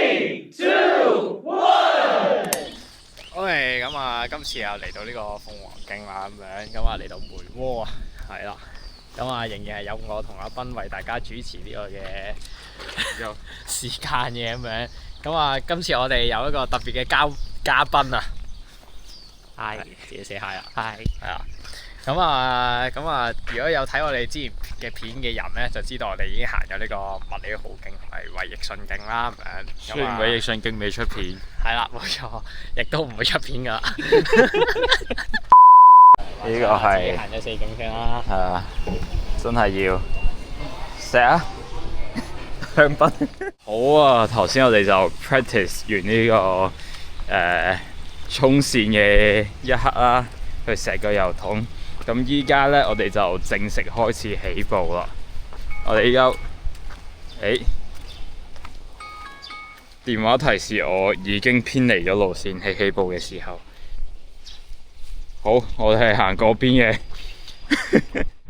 Three, two, one。OK，咁啊，今次又嚟到呢個鳳凰徑啦，咁樣，咁啊嚟到梅窩啊，係啦，咁啊仍然係有我同阿斌為大家主持呢個嘅時間嘅咁樣，咁啊今次我哋有一個特別嘅嘉賓啊，係自己寫下啦，係啊。咁啊，如果有睇我哋之前嘅片嘅人咧，就知道我哋已經行咗呢個麥理浩徑同埋衛奕信徑啦，咁樣。雖然衛奕信徑未出片，係啦，冇錯，亦都唔會出片噶啦。呢個係行咗4徑先啦。係啊，真係要錫啊！香檳好啊！頭先我哋就 practice 完呢個衝線嘅一刻啦，去錫個油桶。咁依家咧，我哋就正式開始起步啦。我哋依家，電話提示我已經偏離咗路線，喺起步嘅時候。好，我哋係行嗰邊嘅。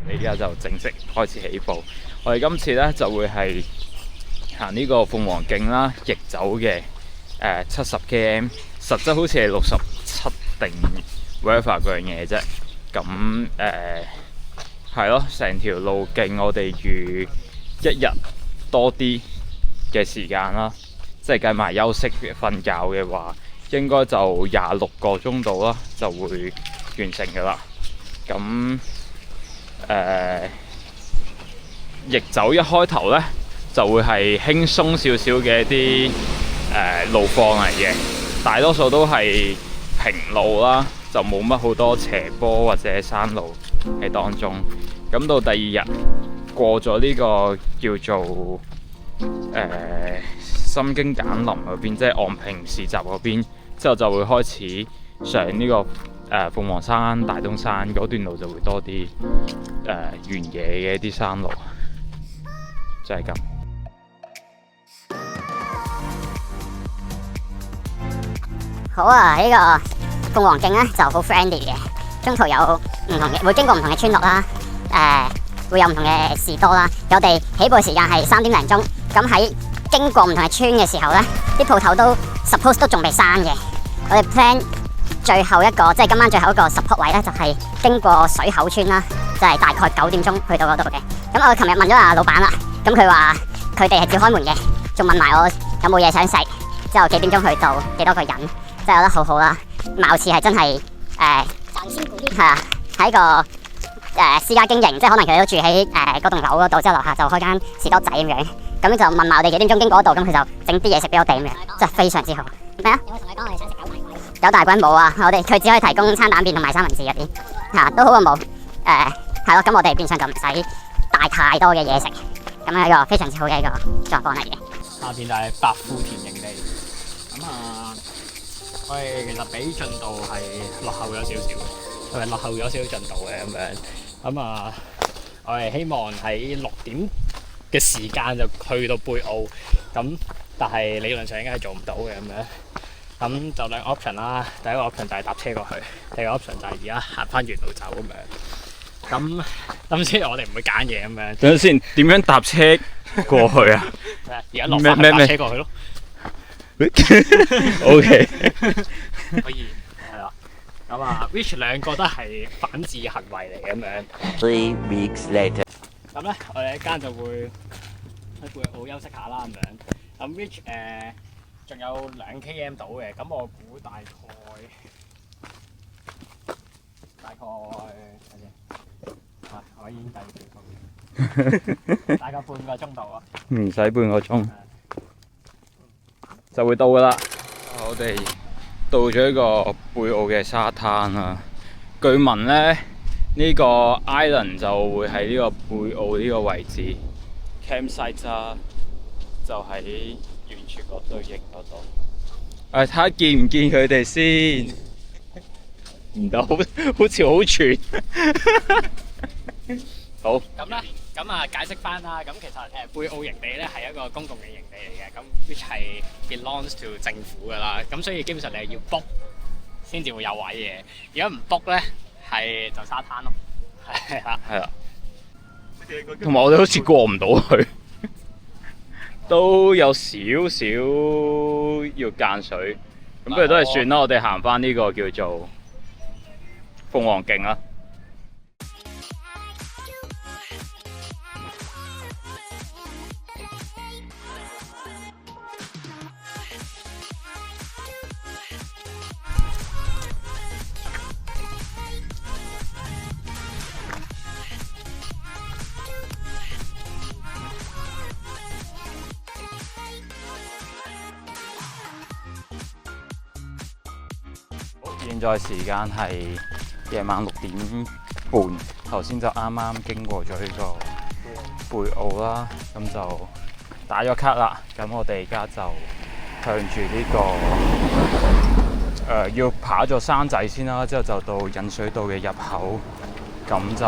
你依家就正式開始起步。我哋今次咧就會係行呢個鳳凰徑啦，逆走嘅70 km， 實質好似係67定 whatever 嗰樣嘢啫。咁係咯，成條路徑我哋預1日多啲嘅時間啦，即係計埋休息瞓覺嘅話，應該就26個鐘度啦，就會完成㗎啦。咁逆走一開頭呢，就會係輕鬆少少嘅一啲路況嚟嘅，大多數都係平路啦。就冇乜好多斜坡或者山路喺當中。咁到第2日過咗呢個叫做心經簡林嗰邊，即係昂坪市集嗰邊，之後就會開始上呢個鳳凰山、大東山嗰段路，就會多啲原野嘅一啲山路，就係咁。好啊，呢個鳳凰徑咧就好 friendly 嘅，中途有唔同嘅，會經過唔同嘅村落啦，會有唔同嘅士多啦。我哋起步時間係3點零鐘，咁喺經過唔同嘅村嘅時候咧，啲鋪頭都 suppose 都仲未閂嘅。我哋 plan 最後一個，即係今晚最後一個 support 位咧，就係經過水口村啦，就係大概9點鐘去到嗰度嘅。咁我琴日問咗阿老闆啦，咁佢話佢哋係照開門嘅，仲問埋我有冇嘢想食，之後幾點鐘去到，幾多個人，真係覺得好好啦。貌似係真係賺先股啲，係啊，喺個私家經營，即係可能佢哋都住喺嗰棟樓嗰度，之後樓下就開間士多仔咁樣，咁就問埋我哋幾點鐘經過嗰度，咁佢就整啲嘢食俾我哋咁樣，真係非常之好。咩啊？有冇同佢講我哋想食九大簋冇啊？我哋佢只可以提供餐蛋麵同埋三文治嗰啲，嚇都好過冇。係咯，咁我哋變相就唔使帶太多嘅嘢食，咁係一個非常之好嘅一個狀況嚟嘅。下邊就係百富田營地，咁我哋其實比進度係落後咗少少嘅，係咪落後咗少少進度嘅咁樣？咁我哋希望喺6點嘅時間就去到貝澳，咁但係理論上應該係做唔到嘅咁樣。咁就兩個 option 啦，第一個 option 就係搭車過去，第二個 option 就係而家行翻原路走咁樣。咁先我哋唔會揀嘢咁樣。等陣先，點樣搭車過去啊？而家落翻去搭車過去咯。OK， 可以係啦。咁which 兩個都係反智行為嚟咁樣。 3 weeks later。咁咧，我哋一間就會喺貝澳休息下啦咁樣。咁which 仲有2 km 到嘅，咁我估大概睇先，我已經計大概半個鐘度啊。唔使半個鐘就會到噶啦。我哋到咗一個貝澳嘅沙灘啦。據聞咧，呢個 island 就會喺呢個貝澳呢個位置 campsite 啦，就喺遠處嗰對影嗰度。睇下見唔見佢哋先？唔到，好似好遠。好。咁咧，解釋翻啦。咁其實貝澳營地咧係一個公共嘅營地嚟嘅，咁 which 係 belongs to 政府㗎啦。咁所以基本上你係要 book 先至會有位嘅。如果唔 book 咧，係就沙灘咯。係啦。係啦。同埋我哋好似過唔到去。都有少少要間水，咁不如都係算啦。我哋行翻呢個叫做鳳凰徑啦。現在時間係夜晚6點半，頭先就啱啱經過咗呢個貝澳啦，咁就打咗卡啦。咁我哋而家就向住呢個要爬咗山仔先啦，之後就到引水道嘅入口，咁就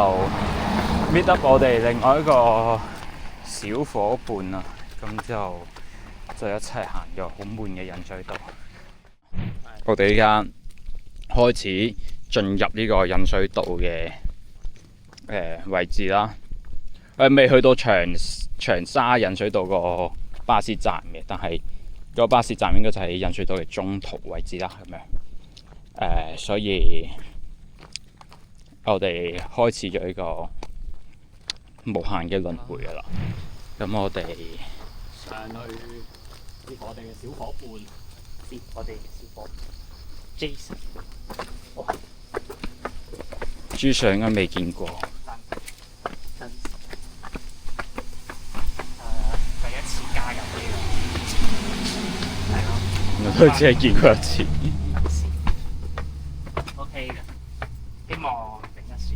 meet up 我哋另外一個小伙伴啊，咁之後就一齊行咗好悶嘅引水道。我哋而家開始進入呢個引水道嘅位置啦。未去到長沙引水道個巴士站嘅，但係個巴士站應該就喺引水道嘅中途位置啦，咁樣。所以我哋開始咗呢個無限嘅輪迴㗎啦。咁我哋上去接我哋嘅小伙伴，接我哋嘅小伙伴 Jason。朱上應該未見過，第一次加入呢個，係咯，我都只係見過一次。OK 嘅，希望整一次。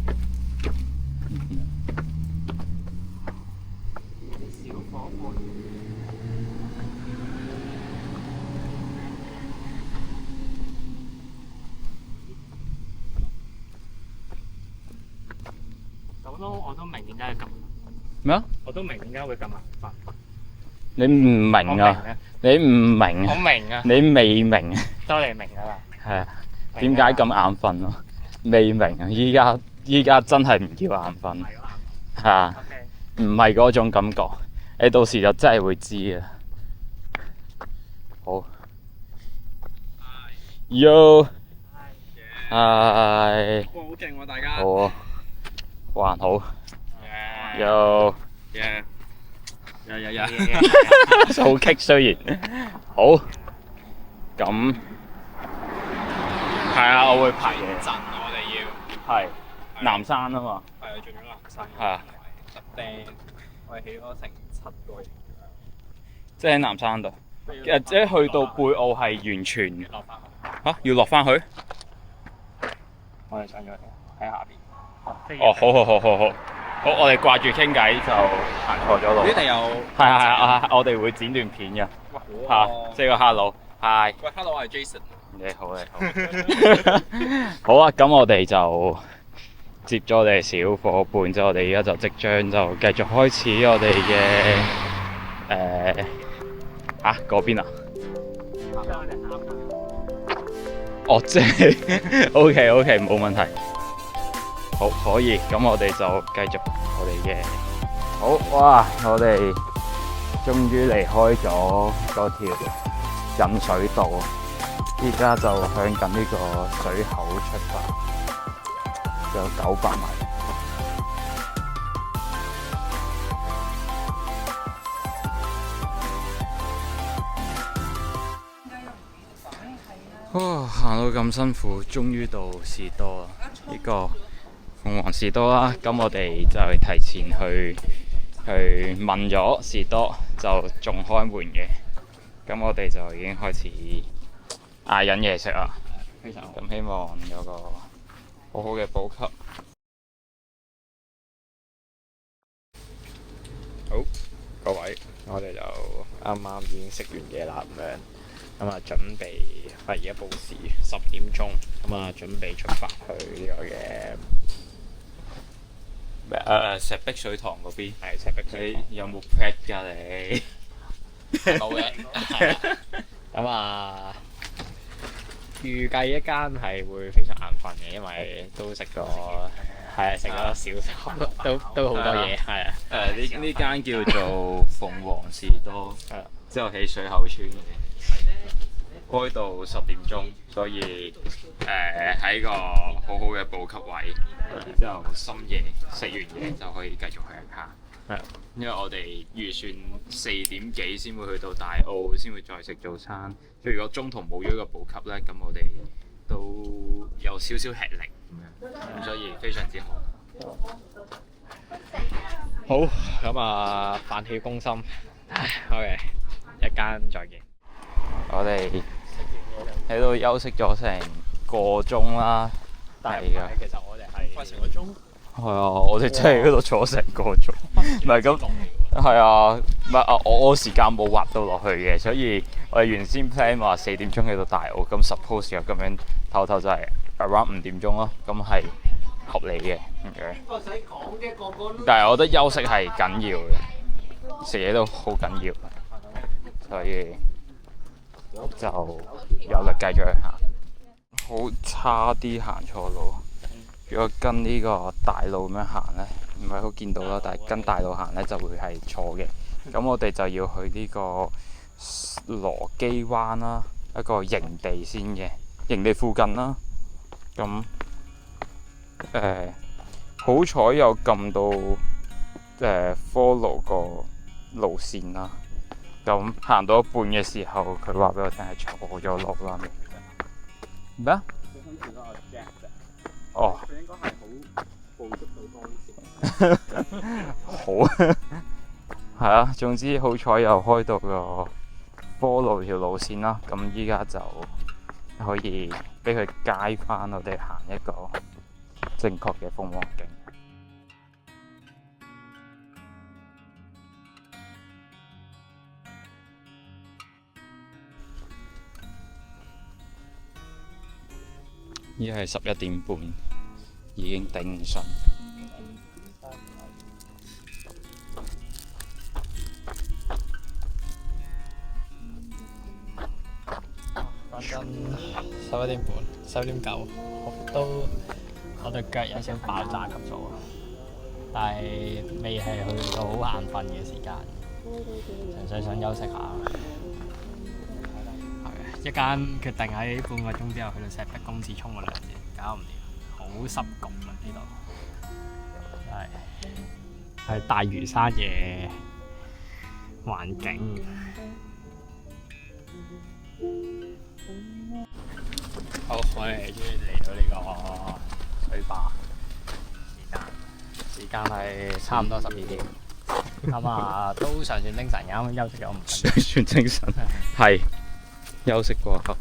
小伙伴。我都明點解要撳咩啊？我都明點解會撳眼瞓。你唔明啊？你唔明我明啊。你未明啊？都你明㗎啦。係啊。點解咁眼瞓咯？未明啊！依家真係唔叫眼瞓。係啊。唔係嗰種感覺。你到時就真係會知啊。好。Yo。係。哇！好勁喎，大家。好啊。還好。有好棘雖然好咁係啊，我會排嘢陣，我哋要係南山啊嘛，係啊，仲有南山係啊，特釘，我哋起咗成7個月，即係喺南山度，即係去到貝澳係完全落翻去嚇要落翻去，我哋上咗喺下邊。哦，好，我哋掛住傾偈就行錯咗路。呢地有係，我哋會剪段片嘅。嚇，即係個 hello，hi。喂 ，hello，我係 Jason。你好。好啊，咁我哋就接咗我哋小伙伴，之後我哋而家就即將就繼續開始我哋嘅嗰邊啊？哦，即係 OK，冇問題。好，可以，咁我哋就繼續我哋嘅。好，哇！我哋終於離開咗嗰條引水道，依家就向緊呢個水口出發，仲有900米。行到咁辛苦，終於到士多啦！呢個鳳凰士多啦，咁我哋就係提前去問咗士多，就仲開門嘅。咁我哋就已經開始嗌緊嘢食啦。非常好。咁希望有個好好嘅補給。好，各位，我哋就啱啱已經食完嘢啦，咁啊準備，而家報時10點鐘，咁啊準備出發去呢個嘅石壁水塘嗰邊。係石壁水塘。你有冇 prep 㗎你？冇嘅。咁啊，預計一間係會非常眼瞓嘅，因為都食咗係啊，食咗少都好多嘢，係啊。呢間叫做鳳凰士多，之後喺水口村嘅，開到10點鐘，所以喺個好好嘅補給位，之後深夜食完嘢就可以繼續去行。因為我哋預算4點幾先會去到大澳，先會再食早餐。所以如果中途冇咗個補給咧，咁我哋都有少少吃力咁樣，咁所以非常之好。好，咁啊，飯氣攻心。OK， 一間再見。我哋喺度休息咗成個鐘啦，係㗎。其實我哋係快成個鐘。係啊，我哋真係喺度坐成個鐘，唔係咁，係啊，唔係啊，我時間冇畫到落去嘅，所以我哋原先 plan 話4點鐘去到大澳，咁 suppose 又咁樣唞就係 around 5點鐘咯，咁係合理嘅咁樣。但係我覺得休息係緊要嘅，食嘢都好緊要，所以就有力繼續去行。好差啲行錯路。如果跟呢個大路咁樣行呢，唔係好見到啦，但係跟大路行呢就會係錯嘅。咁我哋就要去呢個羅基灣啦，一個營地先嘅，營地附近啦。咁好彩有撳到follow 個路線啦。咁行到一半嘅時候，佢話俾我聽係錯咗路啦。咩啊？哦，佢應該係好捕捉到當時。好，係啊，總之好彩又開到個 follow 條路線啦，咁依家就可以俾佢街返我哋行一個正確嘅鳳凰徑。依家係11點半，已經頂唔順。講真，11點半、11點9，都我對腳有少少爆炸級數啊！但係未係去到好眼瞓嘅時間，純粹想休息下。一間決定喺半個鐘之後去到石壁公廁沖個涼先，搞唔掂，好濕焗啊呢度，係大嶼山嘅環境。好，我哋終於嚟到呢個水壩，時間係差唔多12點，咁啊都尚算精神，啱啱休息咗5分鐘。尚算精神，係。休息過後，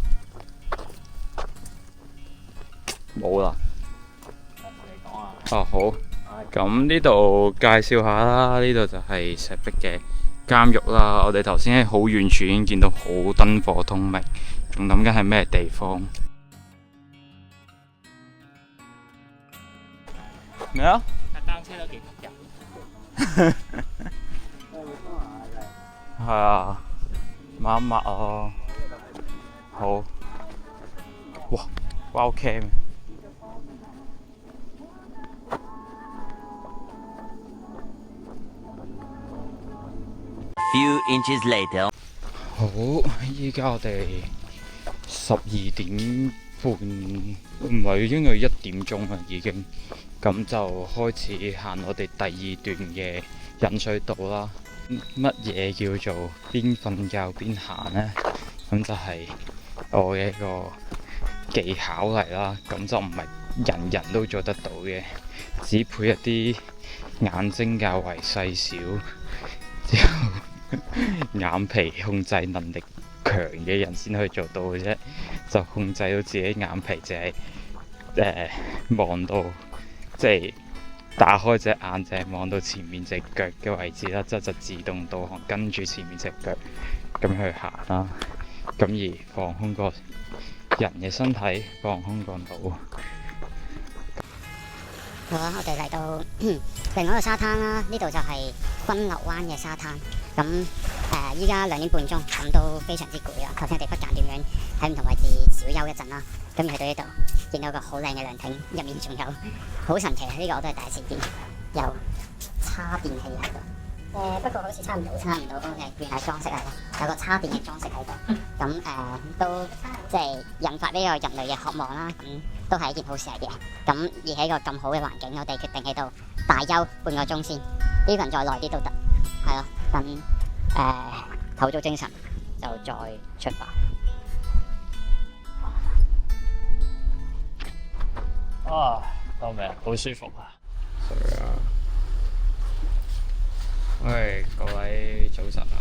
冇啦。你講啊。哦，好。咁呢度介紹下啦，呢度就係石壁嘅監獄啦。我哋頭先喺好遠處已經見到好燈火通明，仲諗緊係咩地方？咩啊？踩單車都幾吸引。係啊，抹一抹啊。好，哇 ，Wow Cam！ Few inches later， 好，依家我哋12點半，唔係應該1點鐘啦已經，咁就開始行我哋第2段嘅引水道啦。乜嘢叫做邊瞓覺邊行呢？咁就係我嘅一個技巧嚟啦，咁就唔係人人都做得到嘅，只配一啲眼睛較為細小，之後眼皮控制能力強嘅人先可以做到嘅啫，就控制到自己眼皮淨係望到，即係打開隻眼淨係望到前面隻腳嘅位置啦，之後就自動導航跟住前面隻腳咁去行啦。咁而放空個人嘅身體，放空個腦。好啦，我哋嚟到另外一個沙灘啦，呢度就係君樂灣嘅沙灘。咁依家2點半鐘，咁都非常之攰啦。頭先我哋不間斷咁喺唔同位置小休一陣啦，咁去到呢度見到個好靚嘅涼亭，入面仲有好神奇，呢個我都係第一次見，有叉電器喺度。不過好似差唔到，OK， 原來係裝飾嚟嘅，有個叉電嘅裝飾喺度，咁都即係引發呢個人類嘅渴望啦，咁都係一件好事嚟嘅。咁而喺個咁好嘅環境，我哋決定喺度大休半個鐘先，呢份再耐啲都得，係咯，等唞足精神就再出發。啊，救命，好舒服啊！係啊。喂，各位早晨啊！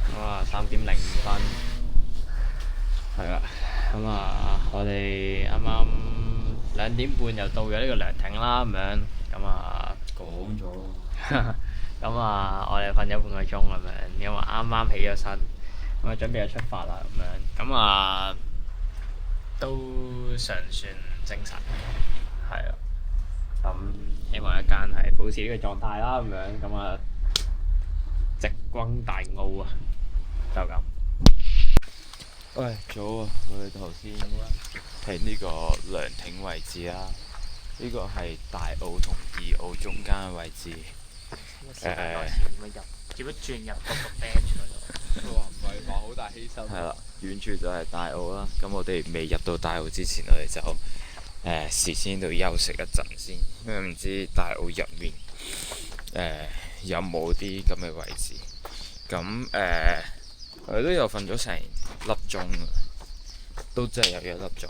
咁啊，3點05分，係啦。咁啊，我哋啱啱2點半就到咗呢個涼亭啦，咁樣。咁啊，講咗。咁啊，我哋瞓咗半個鐘咁樣，因為啱啱起咗身，咁啊準備就出發啦，咁樣。咁啊，都尚算精神，係啊。咁希望一間係保持呢個狀態啦，咁樣。咁啊〜直轟大澳啊，就咁。喂，早啊！我哋頭先喺呢個涼亭位置啦，呢個係大澳同二澳中間嘅位置。點樣轉入嗰個 bench 嗰度？佢話唔係話好大犧牲。係啦，遠處就係大澳啦。咁我哋未入到大澳之前，我哋就事先度休息一陣先，因為唔知大澳入面有冇啲咁嘅位置？咁我哋都有瞓咗成粒鐘啊，都真係有1粒鐘。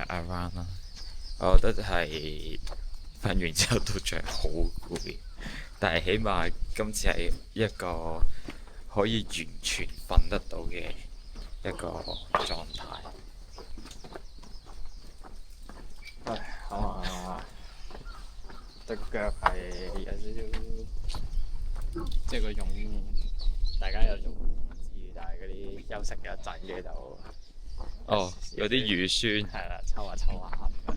around 啦，我覺得係瞓完之後都仲係好攰，但係起碼今次係一個可以完全瞓得到嘅一個狀態。好啊！隻腳係有少少，即係嗰種大家有種唔知，但係嗰啲休息一陣嘅就有啲乳酸，係啦，抽下咁樣。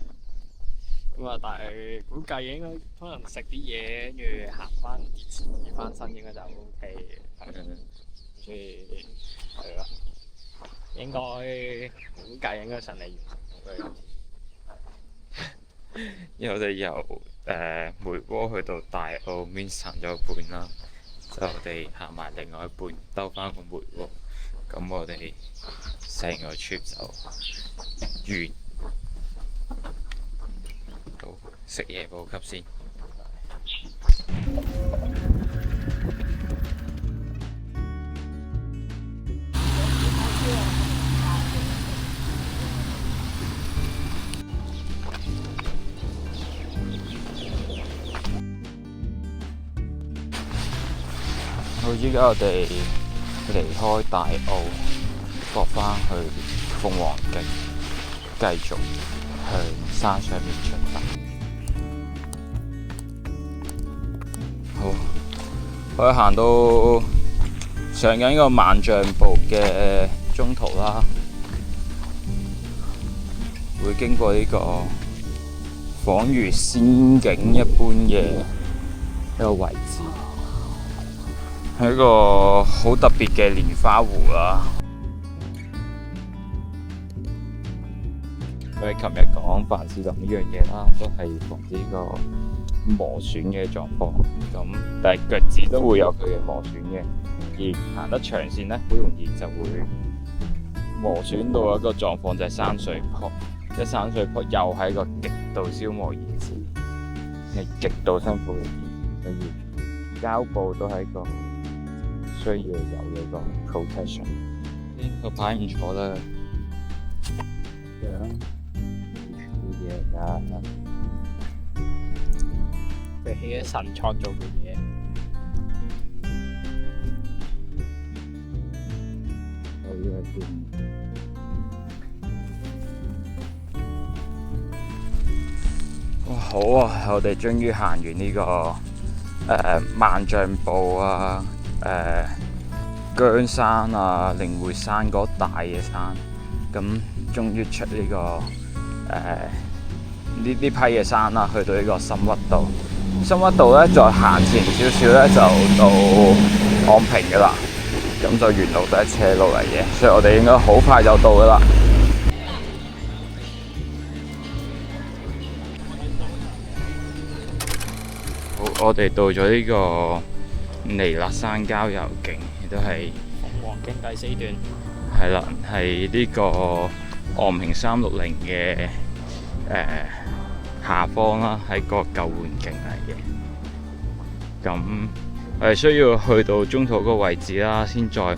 咁啊，但係估計應該可能食啲嘢，跟住行翻熱翻身應該就 OK 嘅。所以係啦，應該估計應該順利完成。因為我哋由梅窩去到大澳 means 行咗一半啦，之後我哋行埋另外一半，兜翻個梅窩，咁我哋成個 trip 就完。好，食嘢補給先。好，依家我哋離開大澳，駁返去鳳凰徑，繼續向山上面出發。好，我哋行到上緊個萬丈步嘅中途啦，會經過呢個仿如仙境一般嘅一個位置。係一個好特別嘅蓮花湖啦。佢哋琴日講凡士林呢樣嘢啦，都係防止呢個磨損嘅狀況。咁但係腳趾都會有佢嘅磨損嘅，而行得長線咧，好容易就會磨損到一個狀況，就係山水坡。即係山水坡又係一個極度消磨燃脂，係極度辛苦嘅事。所以膠布都係一個需要有呢個 protection。呢個牌唔錯啦，佢起咗神創造嘅嘢。哇，好啊！我哋終於行完呢個萬丈步啊！姜山啊、靈活山嗰大嘅山，咁終於出呢個呢批嘅山啦，去到呢個深屈道。深屈道咧，再行前少少咧就到昂坪噶啦。咁就沿路都係斜路嚟嘅，所以我哋應該好快就到㗎啦。好，我哋到咗呢個彌勒山郊遊徑，亦都係鳳凰徑第4段。係啦，係呢個昂坪360嘅下方啦，喺個舊換徑嚟嘅。咁我哋需要去到中途嗰個位置啦，先再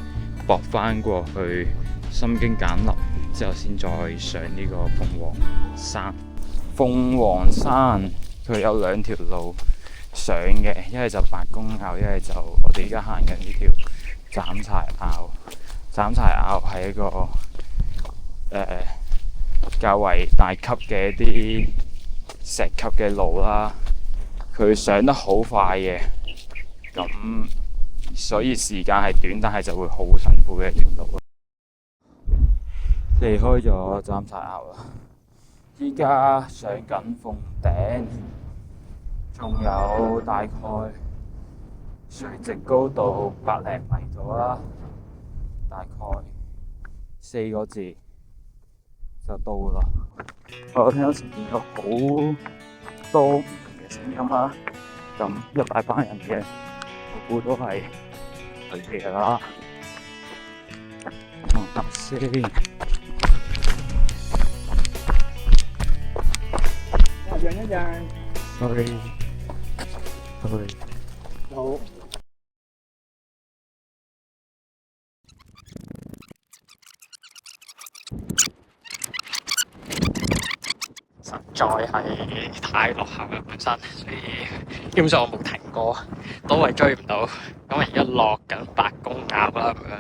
駁返過去心經簡林，之後先再上呢個鳳凰山。鳳凰山佢有2條路上嘅，一係就白公坳，一係就我哋而家行緊呢條斬柴坳。斬柴坳係一個較為大級嘅一啲石級嘅路啦，佢上得好快嘅，咁所以時間係短，但係就會好辛苦嘅一條路。離開咗斬柴坳啦，依家上緊鳳頂，仲有大概垂直高度100零米度啦。大概4個字就到啦。我聽到前面有好多唔同嘅聲音啦，咁一大班人嘅，我估都係佢哋啦。等先。讓一讓。Sorry。好。實在係太落後啦本身，所以基本上我冇停過，都係追唔到。咁而家落緊白公坳啦咁樣，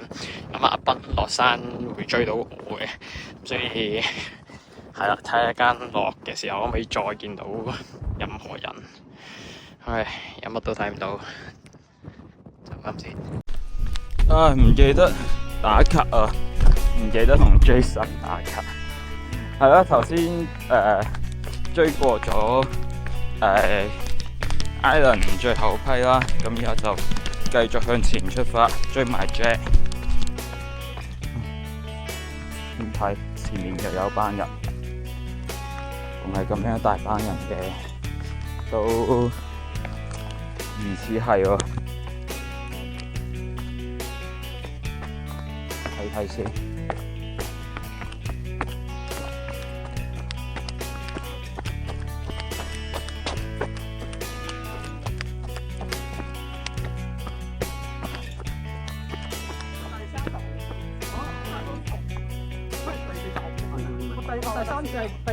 咁阿斌落山會追到我嘅，所以係啦，睇下間落嘅時候可唔可以再見到任何人。唉，有乜都睇唔到，就咁先。唔記得打卡啊！唔記得同 Jason 打卡。係啦，頭先追過咗Island 最後批啦，咁而家就繼續向前出發，追埋 Jack。唔睇前面又有班人，仲係咁樣一大班人嘅，都疑似係喎。睇睇先。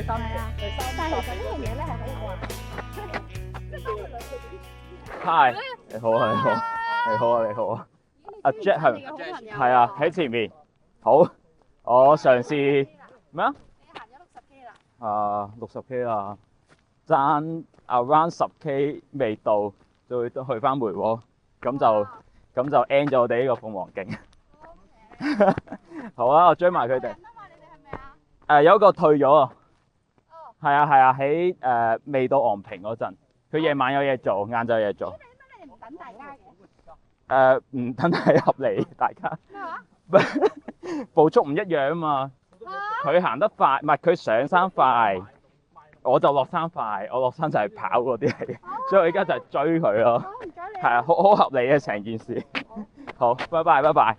但係其實呢樣嘢咧係好好玩。Hi， 你好啊，你好，你好啊，你好啊。阿 Jack 係啊，喺前面。好，我嘗試咩啊？你行咗60K 啦。60K 啦，爭 around 10K 未到，就會去翻梅窩，咁就 end 咗我哋呢個鳳凰徑。好啊，我追埋佢哋。有一個退咗啊。係啊，喺未到昂坪嗰陣，佢夜晚有嘢做，晏晝有嘢做。點解你哋唔等大家嘅？唔等係合理，大家。咩話？步速唔一樣啊嘛。佢行得快，唔係佢上山快，我就落山快。我落山就係跑嗰啲嚟，所以我而家就係追佢咯。唔該你。係啊，好合理嘅成件事。好，拜拜，拜拜。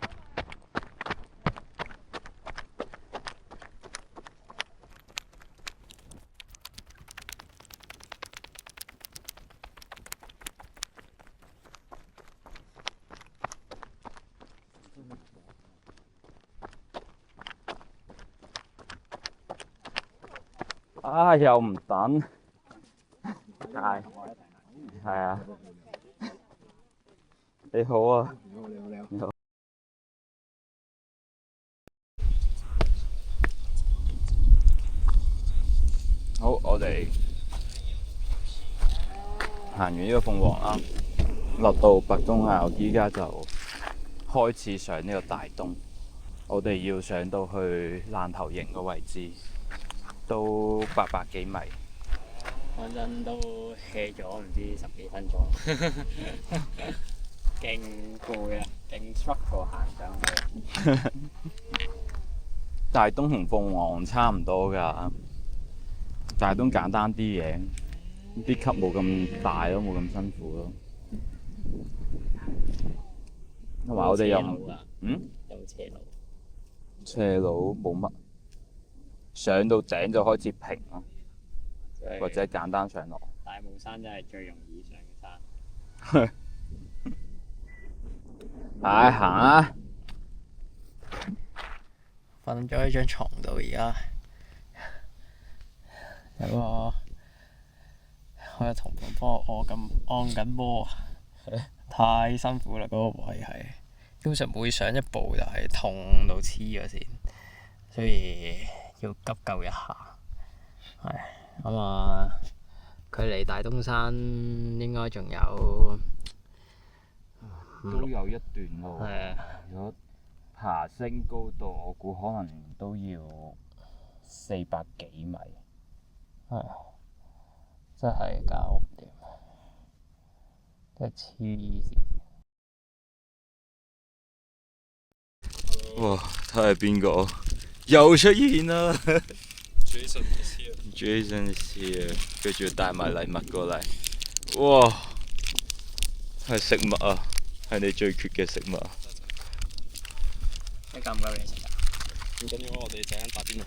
又唔等，係啊，你好啊，你好。好，我哋行完呢個鳳凰啦，落到白公坳，依家就開始上呢個大東。我哋要上到去爛頭營個位置。都800幾米，講真都 hea 咗唔知10幾分鐘，勁攰啊，勁 struggle。個行上去。大東同鳳凰差唔多㗎，大東簡單啲嘅，啲級冇咁大咯，冇咁辛苦咯。同埋我哋又有斜路。斜路冇乜，上到頂就開始平咯，或者簡單上落。大帽山真係最容易上嘅山。唉，行啊！瞓咗喺張床度，而家有個我有同伴幫我按緊摩，太辛苦啦！嗰、個位係基本上每上一步就係痛到黐咗線，所以要急救一下。係咁啊，距離大東山應該仲有都有一段路。係如果爬升高度，我估可能都要400幾米。係真係搞唔掂，真係黐線。哇！睇下邊個又出現啦 Jason is here。 ！Jason is here，佢仲要帶埋禮物過嚟。哇！係食物啊，係你最缺嘅食物。你夠唔夠嘢食啊？唔緊要，我哋陣間打邊爐。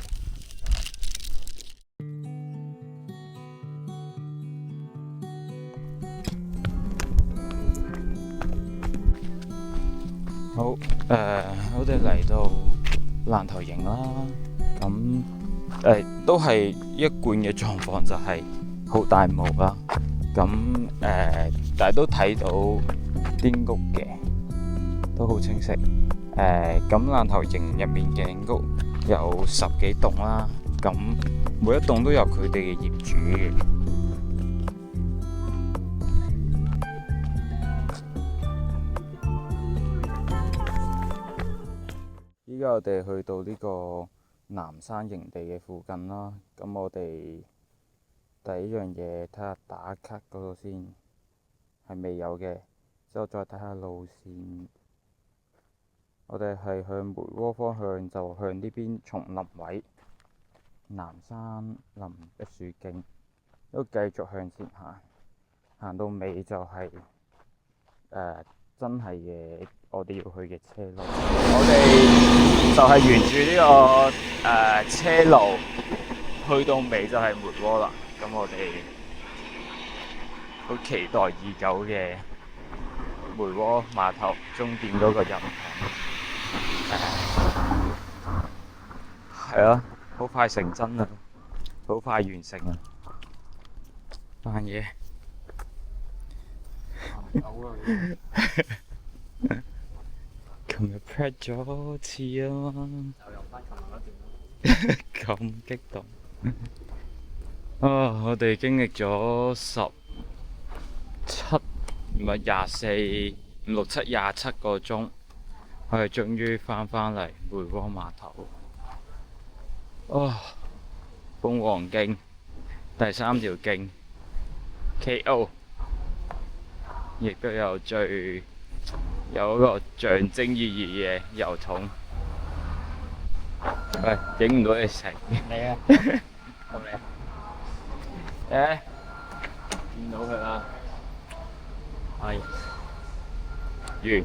好，我哋嚟到爛頭營啦。咁都係一貫嘅狀況，就係好大霧啦。咁但係都睇到啲屋嘅，都好清晰。咁爛頭營入面嘅屋有10幾棟啦。咁每一棟都有佢哋嘅業主嘅。依家我哋去到呢個南山營地嘅附近啦，咁我哋第一樣嘢睇下打卡嗰度先，係未有嘅，之後再睇下路線。我哋係向梅窩方向，就向呢邊松林位南山林碧樹徑，都繼續向前行，行到尾就係真係嘅我哋要去嘅車路。我哋就係沿住呢個車路去到尾就係梅窩啦。咁我哋好期待已久嘅梅窩碼頭終點嗰個入口。係啊，好快成真啊，好快完成啊，扮嘢。琴日 prep 咗次啊嘛，就用翻琴日嗰段。咁激動啊！我哋經歷咗17唔係24、5、6、7、27個鐘，我哋終於翻嚟梅窩碼頭。啊！鳳凰徑第3條徑 KO。亦都有有一個象徵意義嘅油桶。喂，影唔到你食。你啊，到你。見到佢啦。係。完。